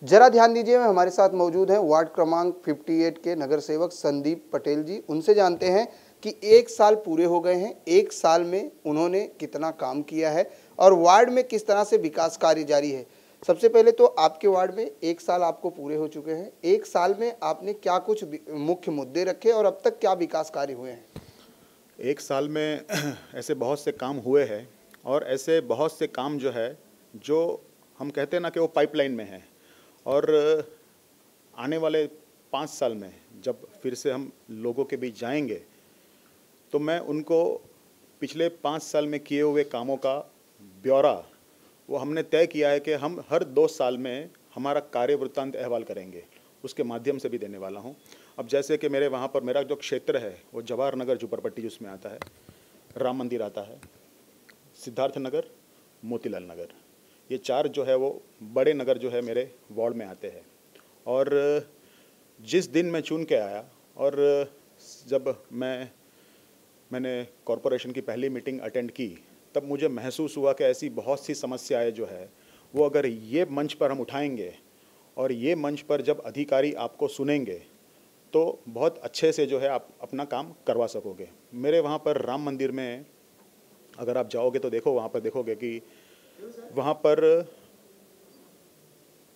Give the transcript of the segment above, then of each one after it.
जरा ध्यान दीजिए, हमारे साथ मौजूद हैं वार्ड क्रमांक 58 के नगर सेवक संदीप पटेल जी। उनसे जानते हैं कि 1 साल पूरे हो गए हैं, 1 साल में उन्होंने कितना काम किया है और वार्ड में किस तरह से विकास कार्य जारी है। सबसे पहले तो आपके वार्ड में 1 साल आपको पूरे हो चुके हैं, 1 साल में आपने क्या कुछ मुख्य मुद्दे रखे और अब तक क्या विकास कार्य हुए हैं? 1 साल में ऐसे बहुत से काम हुए हैं और ऐसे बहुत से काम जो है, जो हम कहते हैं ना कि वो पाइपलाइन में है। और आने वाले 5 साल में जब फिर से हम लोगों के बीच जाएंगे तो मैं उनको पिछले 5 साल में किए हुए कामों का ब्यौरा वो हमने तय किया है कि हम हर 2 साल में हमारा कार्य वृत्तांत अहवाल करेंगे, उसके माध्यम से भी देने वाला हूँ। अब जैसे कि मेरे वहाँ पर मेरा जो क्षेत्र है वो जवाहर नगर झुपरपट्टी जिसमें आता है, राम मंदिर आता है, सिद्धार्थ नगर, मोतीलाल नगर, ये 4 जो है वो बड़े नगर जो है मेरे वार्ड में आते हैं। और जिस दिन मैं चुन के आया और जब मैंने कॉरपोरेशन की पहली मीटिंग अटेंड की, तब मुझे महसूस हुआ कि ऐसी बहुत सी समस्याएं जो है वो अगर ये मंच पर हम उठाएंगे और ये मंच पर जब अधिकारी आपको सुनेंगे तो बहुत अच्छे से जो है आप अपना काम करवा सकोगे। मेरे वहाँ पर राम मंदिर में अगर आप जाओगे तो देखो, वहाँ पर देखोगे कि वहाँ पर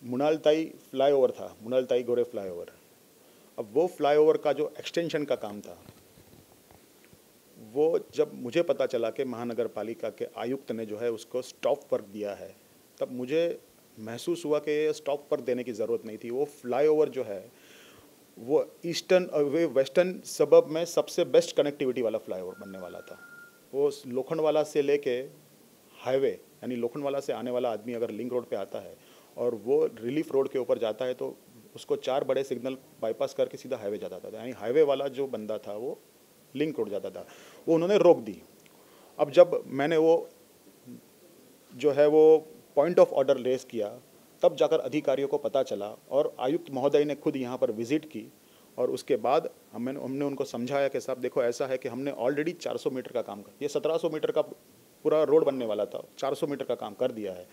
मुनालताई फ्लाईओवर था, मुनालताई गोरे फ्लाईओवर। अब वो फ्लाईओवर का जो एक्सटेंशन का काम था, वो जब मुझे पता चला कि महानगर पालिका के आयुक्त ने जो है उसको स्टॉप वर्क दिया है, तब मुझे महसूस हुआ कि ये स्टॉप वर्क देने की ज़रूरत नहीं थी। वो फ्लाईओवर जो है वो वेस्टर्न सबब में सबसे बेस्ट कनेक्टिविटी वाला फ्लाईओवर बनने वाला था। वो लोखंडवाला से लेके हाईवे, यानी लोखंडवाला से आने वाला आदमी अगर लिंक रोड पे आता है और वो रिलीफ रोड के ऊपर जाता है तो उसको 4 बड़े सिग्नल बाईपास करके सीधा हाईवे जाता था, यानी हाईवे वाला जो बंदा था वो लिंक रोड जाता था, वो उन्होंने रोक दी। अब जब मैंने वो जो है वो पॉइंट ऑफ ऑर्डर रेस किया, तब जाकर अधिकारियों को पता चला और आयुक्त महोदय ने खुद यहाँ पर विजिट की और उसके बाद हमने उनको समझाया कि साहब देखो ऐसा है कि हमने ऑलरेडी 400 मीटर का काम कर, ये 1700 मीटर का पूरा रोड बनने वाला था, 400 मीटर का काम कर दिया है।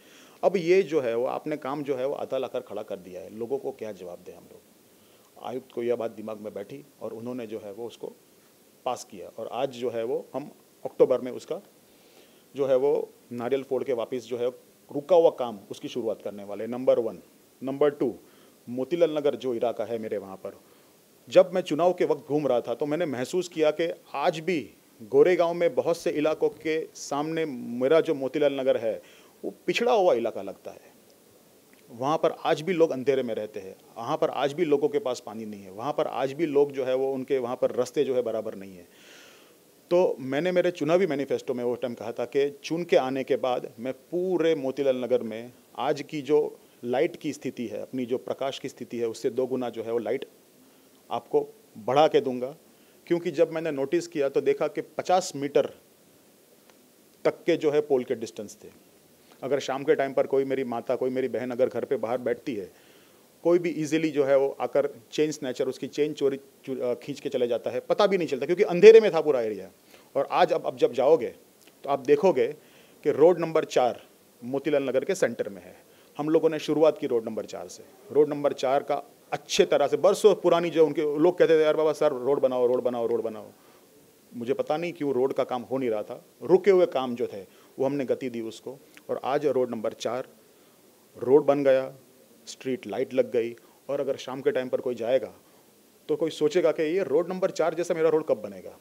अब ये जो है वो आपने काम जो है वो आधा लाकर खड़ा कर दिया है, लोगों को क्या जवाब दें हम लोग। आयुक्त को यह बात दिमाग में बैठी और उन्होंने जो है वो उसको पास किया और आज जो है वो हम अक्टूबर में उसका जो है वो नारियल फोड़ के वापस जो है रुका हुआ काम उसकी शुरुआत करने वाले। नंबर 1। नंबर 2, मोतीलाल नगर जो इलाका है मेरे वहाँ पर, जब मैं चुनाव के वक्त घूम रहा था तो मैंने महसूस किया कि आज भी गोरेगांव में बहुत से इलाकों के सामने मेरा जो मोतीलाल नगर है वो पिछड़ा हुआ इलाका लगता है। वहाँ पर आज भी लोग अंधेरे में रहते हैं, वहाँ पर आज भी लोगों के पास पानी नहीं है, वहाँ पर आज भी लोग जो है वो उनके वहाँ पर रास्ते जो है बराबर नहीं है। तो मैंने मेरे चुनावी मैनिफेस्टो में वो टाइम कहा था कि चुन के आने के बाद मैं पूरे मोतीलाल नगर में आज की जो लाइट की स्थिति है, अपनी जो प्रकाश की स्थिति है, उससे 2 गुना जो है वो लाइट आपको बढ़ा के दूंगा। क्योंकि जब मैंने नोटिस किया तो देखा कि 50 मीटर तक के जो है पोल के डिस्टेंस थे। अगर शाम के टाइम पर कोई मेरी माता, कोई मेरी बहन अगर घर पे बाहर बैठती है, कोई भी इजीली जो है वो आकर चेन स्नैचर उसकी चेन चोरी खींच के चले जाता है, पता भी नहीं चलता क्योंकि अंधेरे में था पूरा एरिया। और आज अब जब जाओगे तो आप देखोगे कि रोड नंबर 4 मोतीलाल नगर के सेंटर में है। हम लोगों ने शुरुआत की रोड नंबर 4 से। रोड नंबर 4 का अच्छे तरह से बरसों पुरानी जो उनके लोग कहते थे यार बाबा सर रोड बनाओ, रोड बनाओ, रोड बनाओ। मुझे पता नहीं क्यों रोड का काम हो नहीं रहा था, रुके हुए काम जो थे वो हमने गति दी उसको और आज रोड नंबर 4 रोड बन गया, स्ट्रीट लाइट लग गई। और अगर शाम के टाइम पर कोई जाएगा तो कोई सोचेगा कि ये रोड नंबर 4 जैसा मेरा रोड कब बनेगा।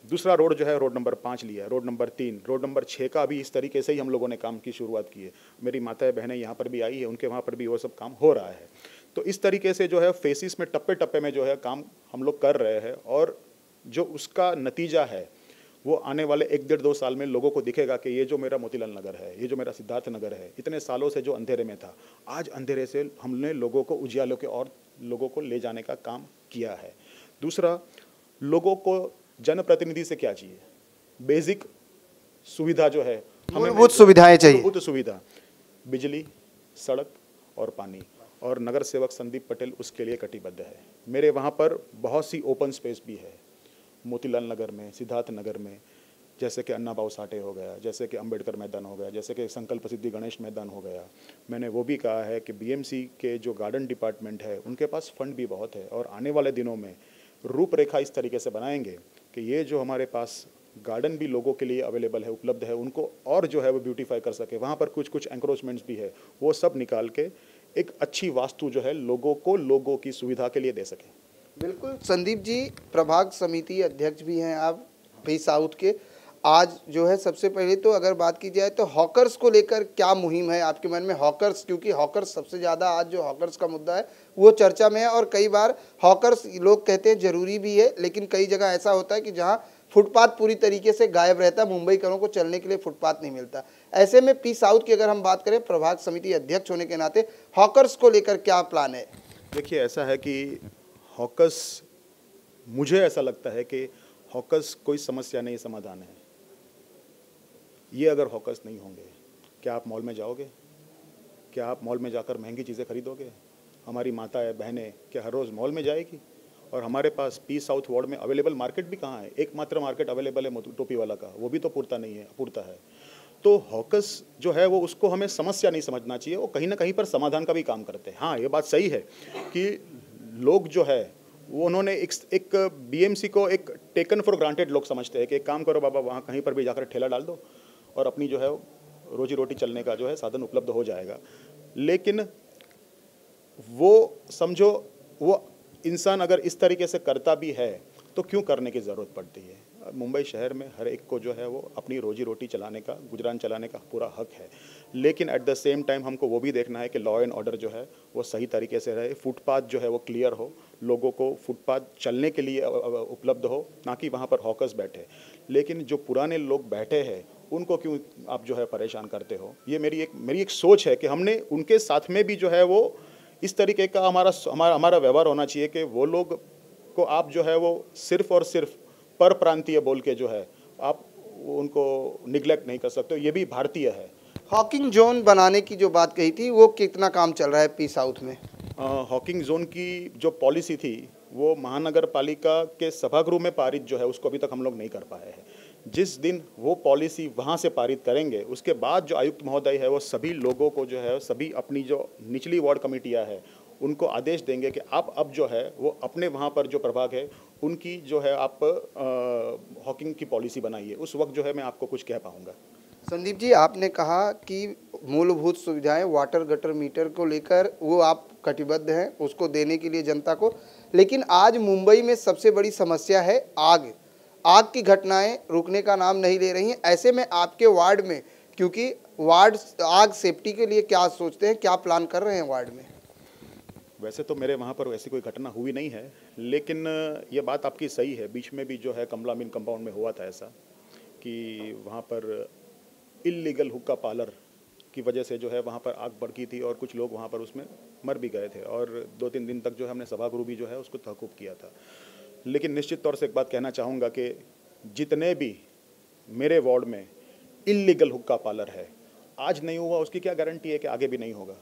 दूसरा रोड जो है रोड नंबर 5 लिया, रोड नंबर 3, रोड नंबर 6 का भी इस तरीके से ही हम लोगों ने काम की शुरुआत की है। मेरी माताएं बहनें यहाँ पर भी आई है, उनके वहाँ पर भी वो सब काम हो रहा है। तो इस तरीके से जो है फेसिस में टप्पे टप्पे में जो है काम हम लोग कर रहे हैं और जो उसका नतीजा है वो आने वाले 1-1.5-2 साल में लोगों को दिखेगा कि ये जो मेरा मोतीलाल नगर है, ये जो मेरा सिद्धार्थ नगर है, इतने सालों से जो अंधेरे में था, आज अंधेरे से हमने लोगों को उजियालों के और लोगों को ले जाने का काम किया है। दूसरा, लोगों को जनप्रतिनिधि से क्या चाहिए? बेसिक सुविधा जो है, मूलभूत सुविधाएं चाहिए। मूलभूत सुविधा, बिजली, सड़क और पानी, और नगर सेवक संदीप पटेल उसके लिए कटिबद्ध है। मेरे वहाँ पर बहुत सी ओपन स्पेस भी है, मोतीलाल नगर में, सिद्धार्थ नगर में, जैसे कि अन्ना भाऊ साठे हो गया, जैसे कि अंबेडकर मैदान हो गया, जैसे कि संकल्प सिद्धि गणेश मैदान हो गया। मैंने वो भी कहा है कि बीएमसी के जो गार्डन डिपार्टमेंट है उनके पास फंड भी बहुत है, और आने वाले दिनों में रूपरेखा इस तरीके से बनाएंगे कि ये जो हमारे पास गार्डन भी लोगों के लिए अवेलेबल है, उपलब्ध है, उनको और जो है वो ब्यूटीफाई कर सके। वहाँ पर कुछ कुछ एंक्रोचमेंट्स भी है, वो सब निकाल के एक अच्छी वास्तु जो है लोगों को लोगों की सुविधा के लिए दे सके। बिल्कुल संदीप जी, प्रभाग समिति अध्यक्ष भी हैं आप पी साउथ के। आज जो है सबसे पहले तो अगर बात की जाए तो हॉकर्स को लेकर क्या मुहिम है आपके मन में? हॉकर्स, क्योंकि हॉकर्स सबसे ज़्यादा आज जो हॉकर्स का मुद्दा है वो चर्चा में है, और कई बार हॉकर्स लोग कहते हैं ज़रूरी भी है, लेकिन कई जगह ऐसा होता है कि जहाँ फुटपाथ पूरी तरीके से गायब रहता है, मुंबईकरों को चलने के लिए फुटपाथ नहीं मिलता। ऐसे में पी साउथ की अगर हम बात करें प्रभाग समिति अध्यक्ष होने के नाते, हॉकर्स को लेकर क्या प्लान है? देखिए, ऐसा है कि हॉकर्स, मुझे ऐसा लगता है कि हॉकर्स कोई समस्या नहीं, समाधान है। ये अगर हॉकर्स नहीं होंगे, क्या आप मॉल में जाओगे? क्या आप मॉल में जाकर महंगी चीज़ें खरीदोगे? हमारी माताएं बहनें क्या हर रोज़ मॉल में जाएगी? और हमारे पास पी साउथ वार्ड में अवेलेबल मार्केट भी कहाँ है? एकमात्र मार्केट अवेलेबल है टोपी वाला का, वो भी तो पूरता नहीं है, अपूरता है। तो हॉकर्स जो है वो, उसको हमें समस्या नहीं समझना चाहिए, वो कहीं ना कहीं पर समाधान का भी काम करते हैं। हाँ, ये बात सही है कि लोग जो है वो, उन्होंने एक बीएमसी को एक टेकन फॉर ग्रांटेड लोग समझते हैं कि एक काम करो बाबा, वहाँ कहीं पर भी जाकर ठेला डाल दो और अपनी जो है रोजी रोटी चलने का जो है साधन उपलब्ध हो जाएगा। लेकिन वो समझो, वो इंसान अगर इस तरीके से करता भी है तो क्यों करने की ज़रूरत पड़ती है? मुंबई शहर में हर एक को जो है वो अपनी रोजी रोटी चलाने का, गुजरान चलाने का पूरा हक है। लेकिन एट द सेम टाइम हमको वो भी देखना है कि लॉ एंड ऑर्डर जो है वो सही तरीके से रहे, फुटपाथ जो है वो क्लियर हो, लोगों को फुटपाथ चलने के लिए उपलब्ध हो, ना कि वहाँ पर हॉकर्स बैठे। लेकिन जो पुराने लोग बैठे हैं उनको क्यों आप जो है परेशान करते हो? ये मेरी एक सोच है कि हमने उनके साथ में भी जो है वो इस तरीके का हमारा व्यवहार होना चाहिए कि वो लोग को आप जो है वो सिर्फ और सिर्फ पर प्रांतीय बोल के जो है आप उनको निगलेक्ट नहीं कर सकते। ये भी भारतीय है। हॉकिंग जोन बनाने की जो बात कही थी, वो कितना काम चल रहा है पी साउथ में? हॉकिंग जोन की जो पॉलिसी थी वो महानगर पालिका के सभागृह में पारित जो है उसको अभी तक हम लोग नहीं कर पाए हैं। जिस दिन वो पॉलिसी वहाँ से पारित करेंगे उसके बाद जो आयुक्त महोदय है वो सभी लोगों को जो है, सभी अपनी जो निचली वार्ड कमेटियाँ है उनको आदेश देंगे कि आप अब जो है वो अपने वहाँ पर जो प्रभाग है उनकी जो है आप हॉकिंग की पॉलिसी बनाइए। उस वक्त जो है मैं आपको कुछ कह पाऊँगा। संदीप जी, आपने कहा कि मूलभूत सुविधाएं, वाटर गटर मीटर को लेकर वो आप कटिबद्ध हैं उसको देने के लिए जनता को, लेकिन आज मुंबई में सबसे बड़ी समस्या है आग की घटनाएं रुकने का नाम नहीं ले रही हैं। ऐसे में आपके वार्ड में, क्योंकि वार्ड आग सेफ्टी के लिए क्या सोचते हैं, क्या प्लान कर रहे हैं वार्ड में? वैसे तो मेरे वहाँ पर ऐसी कोई घटना हुई नहीं है, लेकिन ये बात आपकी सही है। बीच में भी जो है कमला मीन कंपाउंड में हुआ था ऐसा कि वहाँ पर इल्लीगल हुक्का पार्लर की वजह से जो है वहाँ पर आग भड़की थी और कुछ लोग वहाँ पर उसमें मर भी गए थे, और 2-3 दिन तक जो है हमने सभागृह भी जो है उसको तहकूब किया था। लेकिन निश्चित तौर से एक बात कहना चाहूँगा कि जितने भी मेरे वार्ड में इल्लीगल हुक्का पार्लर है, आज नहीं हुआ उसकी क्या गारंटी है कि आगे भी नहीं होगा।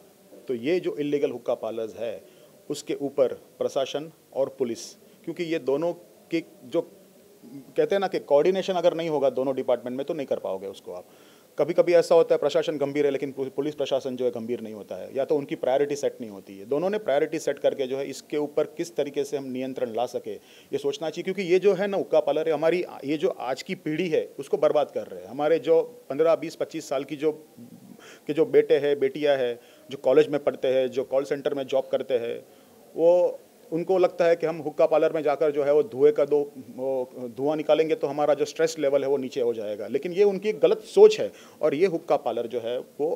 तो ये जो इल्लीगल हुक्का पार्लर्स है उसके ऊपर प्रशासन और पुलिस, क्योंकि ये दोनों की जो कहते हैं ना कि कोऑर्डिनेशन अगर नहीं होगा दोनों डिपार्टमेंट में तो नहीं कर पाओगे उसको आप। कभी कभी ऐसा होता है प्रशासन गंभीर है लेकिन पुलिस प्रशासन जो है गंभीर नहीं होता है, या तो उनकी प्रायोरिटी सेट नहीं होती है। दोनों ने प्रायोरिटी सेट करके जो है इसके ऊपर किस तरीके से हम नियंत्रण ला सके ये सोचना चाहिए, क्योंकि ये जो है ना हुक्का पार्लर है, हमारी ये जो आज की पीढ़ी है उसको बर्बाद कर रहे हैं। हमारे जो 15, 20, 25 साल की जो बेटे हैं, बेटियाँ हैं, जो कॉलेज में पढ़ते हैं, जो कॉल सेंटर में जॉब करते हैं, वो उनको लगता है कि हम हुक्का पार्लर में जाकर जो है वो धुआं निकालेंगे तो हमारा जो स्ट्रेस लेवल है वो नीचे हो जाएगा। लेकिन ये उनकी गलत सोच है, और ये हुक्का पार्लर जो है वो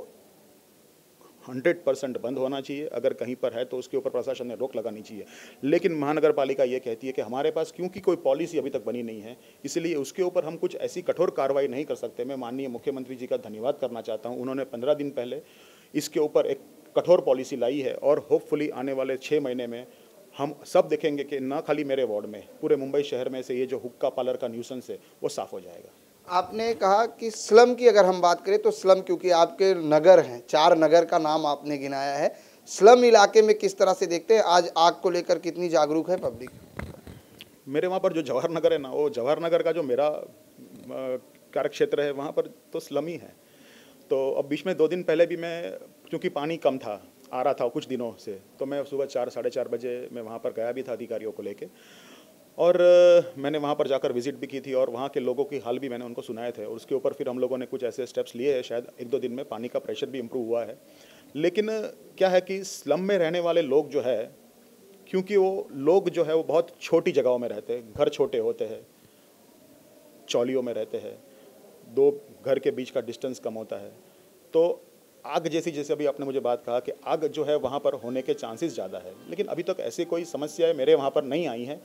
100% बंद होना चाहिए। अगर कहीं पर है तो उसके ऊपर प्रशासन ने रोक लगानी चाहिए। लेकिन महानगर पालिका ये कहती है कि हमारे पास क्योंकि कोई पॉलिसी अभी तक बनी नहीं है, इसलिए उसके ऊपर हम कुछ ऐसी कठोर कार्रवाई नहीं कर सकते। मैं माननीय मुख्यमंत्री जी का धन्यवाद करना चाहता हूँ, उन्होंने 15 दिन पहले इसके ऊपर एक कठोर पॉलिसी लाई है, और होपफुली आने वाले 6 महीने में हम सब देखेंगे कि ना खाली मेरे वार्ड में, पूरे मुंबई शहर में से ये जो हुक्का पार्लर का न्यूसेंस है वो साफ हो जाएगा। आपने कहा कि स्लम की अगर हम बात करें तो स्लम, क्योंकि आपके नगर हैं, 4 नगर का नाम आपने गिनाया है, स्लम इलाके में किस तरह से देखते हैं आज आग को लेकर, कितनी जागरूक है पब्लिक? मेरे वहाँ पर जो जवाहर नगर है ना, वो जवाहर नगर का जो मेरा कार्य क्षेत्र है वहाँ पर तो स्लम ही है। तो अब बीच में 2 दिन पहले भी मैं, क्योंकि पानी कम था, आ रहा था कुछ दिनों से, तो मैं सुबह 4 साढ़े 4 बजे मैं वहाँ पर गया भी था अधिकारियों को लेके, और मैंने वहाँ पर जाकर विज़िट भी की थी और वहाँ के लोगों की हाल भी मैंने उनको सुनाए थे, और उसके ऊपर फिर हम लोगों ने कुछ ऐसे स्टेप्स लिए हैं। शायद 1-2 दिन में पानी का प्रेशर भी इम्प्रूव हुआ है। लेकिन क्या है कि स्लम में रहने वाले लोग जो है, क्योंकि वो लोग जो है वो बहुत छोटी जगहों में रहते हैं, घर छोटे होते हैं, चौलियों में रहते हैं, 2 घर के बीच का डिस्टेंस कम होता है, तो आग जैसे अभी आपने मुझे बात कहा कि आग जो है वहाँ पर होने के चांसेस ज़्यादा है। लेकिन अभी तक ऐसी कोई समस्या मेरे वहाँ पर नहीं आई है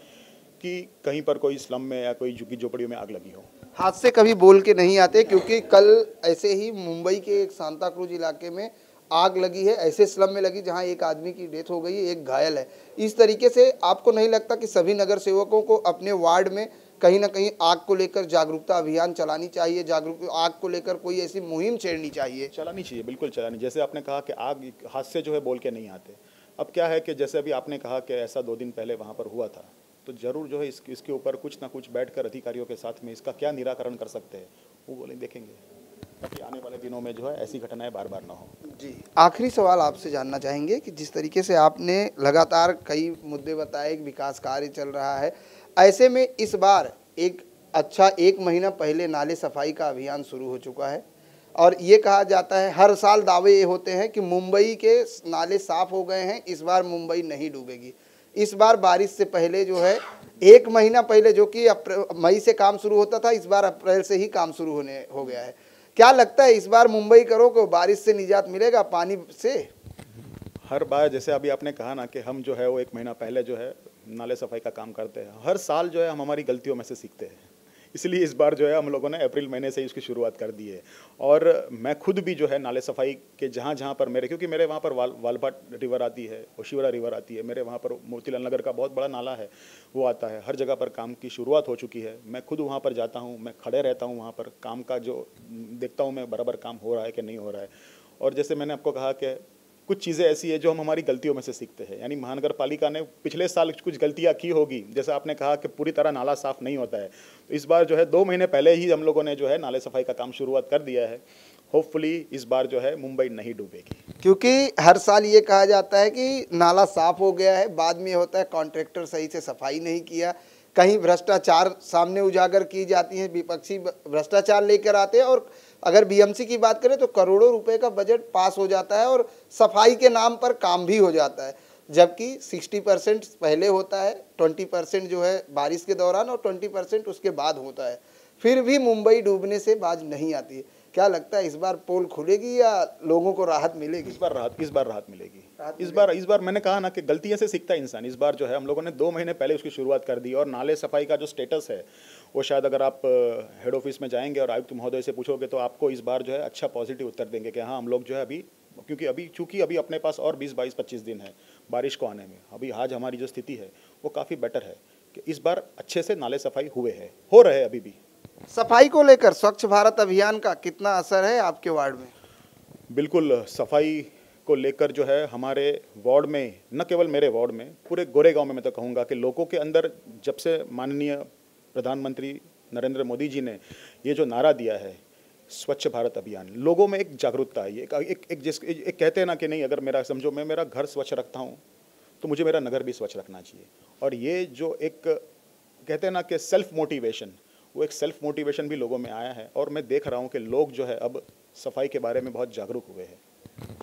कि कहीं पर कोई स्लम में या कोई झुग्गी झोपड़ियों में आग लगी हो। हाथ से कभी बोल के नहीं आते, क्योंकि कल ऐसे ही मुंबई के एक सांता क्रूज इलाके में आग लगी है, ऐसे स्लम में लगी जहां एक आदमी की डेथ हो गई है, एक घायल है। इस तरीके से आपको नहीं लगता कि सभी नगर सेवकों को अपने वार्ड में कहीं ना कहीं आग को लेकर जागरूकता अभियान चलानी चाहिए, आग को लेकर कोई ऐसी मुहिम छेड़नी चाहिए? चलानी चाहिए, बिल्कुल चलानी। जैसे आपने कहा कि आग हाथ से जो है बोल के नहीं आते। अब क्या है कि जैसे अभी आपने कहा कि ऐसा 2 दिन पहले वहाँ पर हुआ था, तो ज़रूर जो है इसके ऊपर कुछ ना कुछ बैठकर अधिकारियों के साथ में इसका क्या निराकरण कर सकते हैं वो बोले देखेंगे, ताकि आने वाले दिनों में जो है ऐसी घटनाएं बार बार ना हो। जी, आखिरी सवाल आपसे जानना चाहेंगे कि जिस तरीके से आपने लगातार कई मुद्दे बताए, विकास कार्य चल रहा है, ऐसे में इस बार एक अच्छा 1 महीना पहले नाले सफाई का अभियान शुरू हो चुका है और ये कहा जाता है, हर साल दावे ये होते हैं कि मुंबई के नाले साफ हो गए हैं, इस बार मुंबई नहीं डूबेगी। इस बार बारिश से पहले जो है 1 महीना पहले, जो कि मई से काम शुरू होता था, इस बार अप्रैल से ही काम शुरू हो गया है। क्या लगता है इस बार मुंबई करो को बारिश से निजात मिलेगा, पानी से? हर बार जैसे अभी आपने कहा ना कि हम जो है वो 1 महीना पहले जो है नाले सफाई का काम करते हैं। हर साल जो है हम हमारी गलतियों में से सीखते हैं, इसलिए इस बार जो है हम लोगों ने अप्रैल महीने से ही उसकी शुरुआत कर दी है। और मैं खुद भी जो है नाले सफाई के जहाँ जहाँ पर क्योंकि मेरे वहाँ पर वालभाट रिवर आती है, ओशिवरा रिवर आती है, मेरे वहाँ पर मोतीलाल नगर का बहुत बड़ा नाला है वो आता है, हर जगह पर काम की शुरुआत हो चुकी है। मैं खुद वहाँ पर जाता हूँ, मैं खड़े रहता हूँ वहाँ पर, काम का जो देखता हूँ मैं बराबर काम हो रहा है कि नहीं हो रहा है। और जैसे मैंने आपको कहा कि कुछ चीज़ें ऐसी है जो हम हमारी गलतियों में से सीखते हैं, यानी महानगर पालिका ने पिछले साल कुछ गलतियां की होगी, जैसे आपने कहा कि पूरी तरह नाला साफ़ नहीं होता है, तो इस बार जो है 2 महीने पहले ही हम लोगों ने जो है नाले सफाई का काम शुरुआत कर दिया है। होपफुली इस बार जो है मुंबई नहीं डूबेगी, क्योंकि हर साल ये कहा जाता है कि नाला साफ हो गया है, बाद में होता है कॉन्ट्रैक्टर सही से सफाई नहीं किया, कहीं भ्रष्टाचार सामने उजागर की जाती है, विपक्षी भ्रष्टाचार लेकर आते हैं, और अगर बीएमसी की बात करें तो करोड़ों रुपए का बजट पास हो जाता है और सफाई के नाम पर काम भी हो जाता है, जबकि 60% पहले होता है, 20% जो है बारिश के दौरान और 20% उसके बाद होता है, फिर भी मुंबई डूबने से बाज नहीं आती है। क्या लगता है इस बार पोल खुलेगी या लोगों को राहत मिलेगी? इस बार राहत मिलेगी। इस बार मैंने कहा ना कि गलतियों से सीखता है इंसान। इस बार जो है हम लोगों ने 2 महीने पहले उसकी शुरुआत कर दी, और नाले सफाई का जो स्टेटस है वो शायद अगर आप हेड ऑफिस में जाएंगे और आयुक्त महोदय से पूछोगे तो आपको इस बार जो है अच्छा पॉजिटिव उत्तर देंगे कि हाँ हम लोग जो है अभी, चूँकि अभी अपने पास और 20-22-25 दिन है बारिश को आने में, अभी आज हमारी जो स्थिति है वो काफ़ी बेटर है कि इस बार अच्छे से नाले सफाई हो रहे हैं अभी भी। सफाई को लेकर स्वच्छ भारत अभियान का कितना असर है आपके वार्ड में? बिल्कुल, सफाई को लेकर जो है हमारे वार्ड में, न केवल मेरे वार्ड में, पूरे गोरेगांव में मैं तो कहूँगा कि लोगों के अंदर जब से माननीय प्रधानमंत्री नरेंद्र मोदी जी ने ये जो नारा दिया है स्वच्छ भारत अभियान, लोगों में एक जागरूकता आई है। एक कहते हैं ना कि नहीं, अगर मेरा समझो मैं मेरा घर स्वच्छ रखता हूँ तो मुझे मेरा नगर भी स्वच्छ रखना चाहिए। और ये जो एक कहते हैं ना कि सेल्फ मोटिवेशन, वो एक सेल्फ मोटिवेशन भी लोगों में आया है, और मैं देख रहा हूँ कि लोग जो है अब सफाई के बारे में बहुत जागरूक हुए हैं।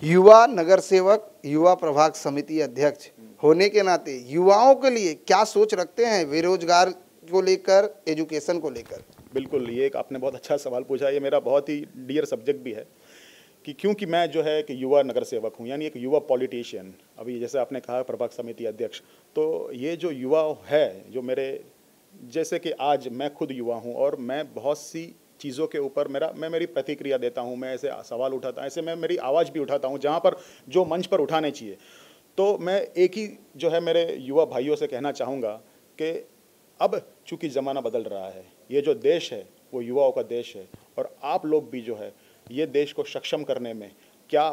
युवा नगर सेवक, युवा प्रभाग समिति अध्यक्ष होने के नाते युवाओं के लिए क्या सोच रखते हैं, बेरोजगार को लेकर, एजुकेशन को लेकर? बिल्कुल, ये एक आपने बहुत अच्छा सवाल पूछा। ये मेरा बहुत ही डियर सब्जेक्ट भी है कि क्योंकि मैं जो है कि युवा नगर सेवक हूँ, यानी एक युवा पॉलिटिशियन। अभी जैसे आपने कहा प्रभाग समिति अध्यक्ष, तो ये जो युवा है, जो मेरे जैसे कि आज मैं खुद युवा हूँ और मैं बहुत सी चीज़ों के ऊपर मैं मेरी प्रतिक्रिया देता हूँ, मैं ऐसे सवाल उठाता हूँ, ऐसे मैं मेरी आवाज़ भी उठाता हूँ जहाँ पर जो मंच पर उठाने चाहिए। तो मैं एक ही जो है मेरे युवा भाइयों से कहना चाहूँगा कि अब चूँकि ज़माना बदल रहा है, ये जो देश है वो युवाओं का देश है, और आप लोग भी जो है ये देश को सक्षम करने में क्या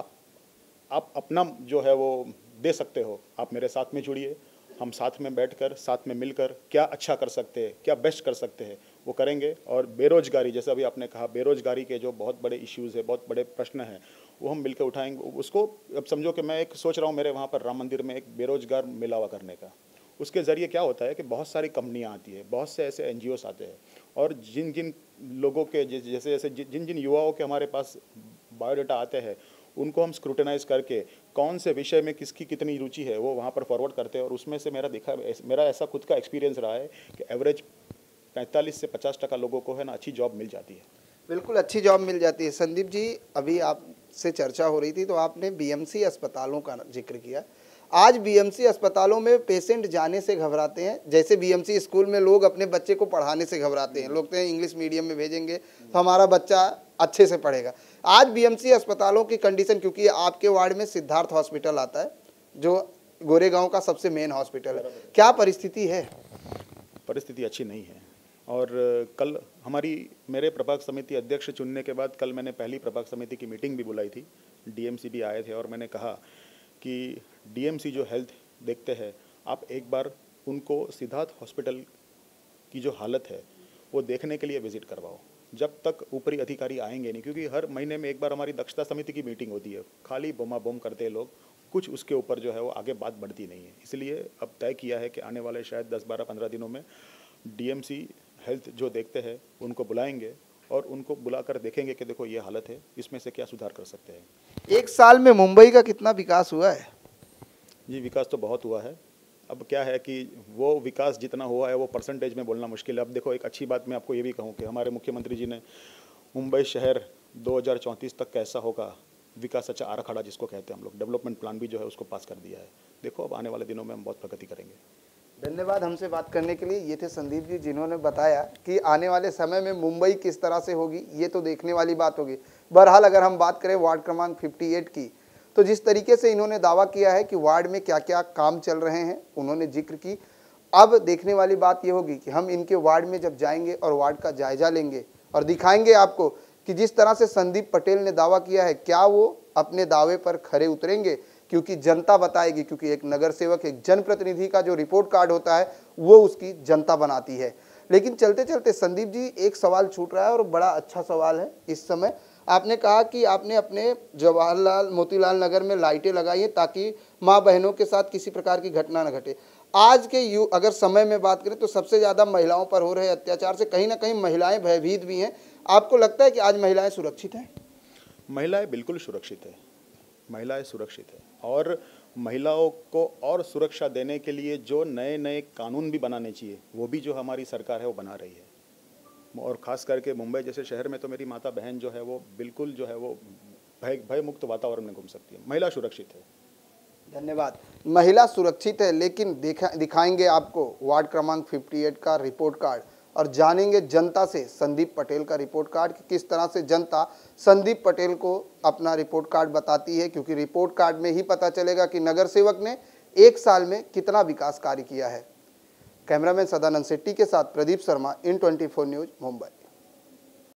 आप अपना जो है वो दे सकते हो, आप मेरे साथ में जुड़िए। हम साथ में बैठकर, साथ में मिलकर क्या अच्छा कर सकते हैं, क्या बेस्ट कर सकते हैं, वो करेंगे। और बेरोजगारी, जैसे अभी आपने कहा, बेरोजगारी के जो बहुत बड़े इश्यूज़ है, बहुत बड़े प्रश्न हैं, वो हम मिलकर उठाएंगे उसको। अब समझो कि मैं एक सोच रहा हूँ मेरे वहाँ पर राम मंदिर में एक बेरोजगार मिलावा करने का। उसके ज़रिए क्या होता है कि बहुत सारी कंपनियाँ आती है, बहुत से ऐसे NGOs आते हैं, और जिन जिन लोगों के जैसे जैसे जिन जिन युवाओं के हमारे पास बायोडाटा आते हैं, उनको हम स्क्रूटनाइज करके कौन से विषय में किसकी कितनी रुचि है वो वहाँ पर फॉरवर्ड करते हैं। और उसमें से मेरा ऐसा खुद का एक्सपीरियंस रहा है कि एवरेज 45 से 50% लोगों को है ना अच्छी जॉब मिल जाती है। बिल्कुल अच्छी जॉब मिल जाती है। संदीप जी, अभी आपसे चर्चा हो रही थी तो आपने BMC अस्पतालों का जिक्र किया। आज BMC अस्पतालों में पेशेंट जाने से घबराते हैं, जैसे BMC स्कूल में लोग अपने बच्चे को पढ़ाने से घबराते हैं। लोग कहते हैं इंग्लिश मीडियम में भेजेंगे तो हमारा बच्चा अच्छे से पढ़ेगा। आज BMC अस्पतालों की कंडीशन, क्योंकि आपके वार्ड में सिद्धार्थ हॉस्पिटल आता है जो गोरेगांव का सबसे मेन हॉस्पिटल है, क्या परिस्थिति है? परिस्थिति अच्छी नहीं है। और कल मेरे प्रभाग समिति अध्यक्ष चुनने के बाद कल मैंने पहली प्रभाग समिति की मीटिंग भी बुलाई थी। DMC भी आए थे और मैंने कहा कि DMC जो हेल्थ देखते हैं, आप एक बार उनको सिद्धार्थ हॉस्पिटल की जो हालत है वो देखने के लिए विजिट करवाओ। जब तक ऊपरी अधिकारी आएंगे नहीं, क्योंकि हर महीने में एक बार हमारी दक्षता समिति की मीटिंग होती है, खाली बोमा बोम करते हैं लोग, कुछ उसके ऊपर जो है वो आगे बात बढ़ती नहीं है। इसलिए अब तय किया है कि आने वाले शायद 10-12-15 दिनों में DMC हेल्थ जो देखते हैं उनको बुलाएंगे और उनको बुलाकर देखेंगे कि देखो ये हालत है, इसमें से क्या सुधार कर सकते हैं। एक साल में मुंबई का कितना विकास हुआ है? जी, विकास तो बहुत हुआ है। अब क्या है कि वो विकास जितना हुआ है वो परसेंटेज में बोलना मुश्किल है। अब देखो, एक अच्छी बात मैं आपको ये भी कहूँ कि हमारे मुख्यमंत्री जी ने मुंबई शहर 2034 तक कैसा होगा, विकास अच्छा आराखड़ा जिसको कहते हैं हम लोग, डेवलपमेंट प्लान भी जो है उसको पास कर दिया है। देखो अब आने वाले दिनों में हम बहुत प्रगति करेंगे। धन्यवाद हमसे बात करने के लिए। ये थे संदीप जी, जिन्होंने बताया कि आने वाले समय में मुंबई किस तरह से होगी, ये तो देखने वाली बात होगी। बहरहाल अगर हम बात करें वार्ड क्रमांक 58 की, तो जिस तरीके से इन्होंने दावा किया है कि वार्ड में क्या क्या काम चल रहे हैं उन्होंने जिक्र की। अब देखने वाली बात ये होगी कि हम इनके वार्ड में जब जाएंगे और वार्ड का जायजा लेंगे और दिखाएंगे आपको कि जिस तरह से संदीप पटेल ने दावा किया है, क्या वो अपने दावे पर खरे उतरेंगे, क्योंकि जनता बताएगी। क्योंकि एक नगर सेवक, एक जनप्रतिनिधि का जो रिपोर्ट कार्ड होता है वो उसकी जनता बनाती है। लेकिन चलते चलते संदीप जी, एक सवाल छूट रहा है और बड़ा अच्छा सवाल है इस समय। आपने कहा कि आपने अपने जवाहरलाल मोतीलाल नगर में लाइटें लगाई हैं ताकि माँ बहनों के साथ किसी प्रकार की घटना न घटे। आज के अगर समय में बात करें तो सबसे ज़्यादा महिलाओं पर हो रहे अत्याचार से कहीं ना कहीं महिलाएं भयभीत भी हैं। आपको लगता है कि आज महिलाएं सुरक्षित हैं? महिलाएं बिल्कुल सुरक्षित है, महिलाएं सुरक्षित है। और महिलाओं को और सुरक्षा देने के लिए जो नए नए कानून भी बनाने चाहिए वो भी जो हमारी सरकार है वो बना रही है। और ख़ास करके मुंबई जैसे शहर में तो मेरी माता बहन जो है वो बिल्कुल जो है वो भय मुक्त वातावरण में घूम सकती है। महिला सुरक्षित है। धन्यवाद। महिला सुरक्षित है, लेकिन दिखाएंगे आपको वार्ड क्रमांक 58 का रिपोर्ट कार्ड और जानेंगे जनता से संदीप पटेल का रिपोर्ट कार्ड कि किस तरह से जनता संदीप पटेल को अपना रिपोर्ट कार्ड बताती है। क्योंकि रिपोर्ट कार्ड में ही पता चलेगा कि नगर सेवक ने एक साल में कितना विकास कार्य किया है। कैमरामैन सदानंद शेट्टी के साथ प्रदीप शर्मा, IN24 न्यूज़, मुंबई।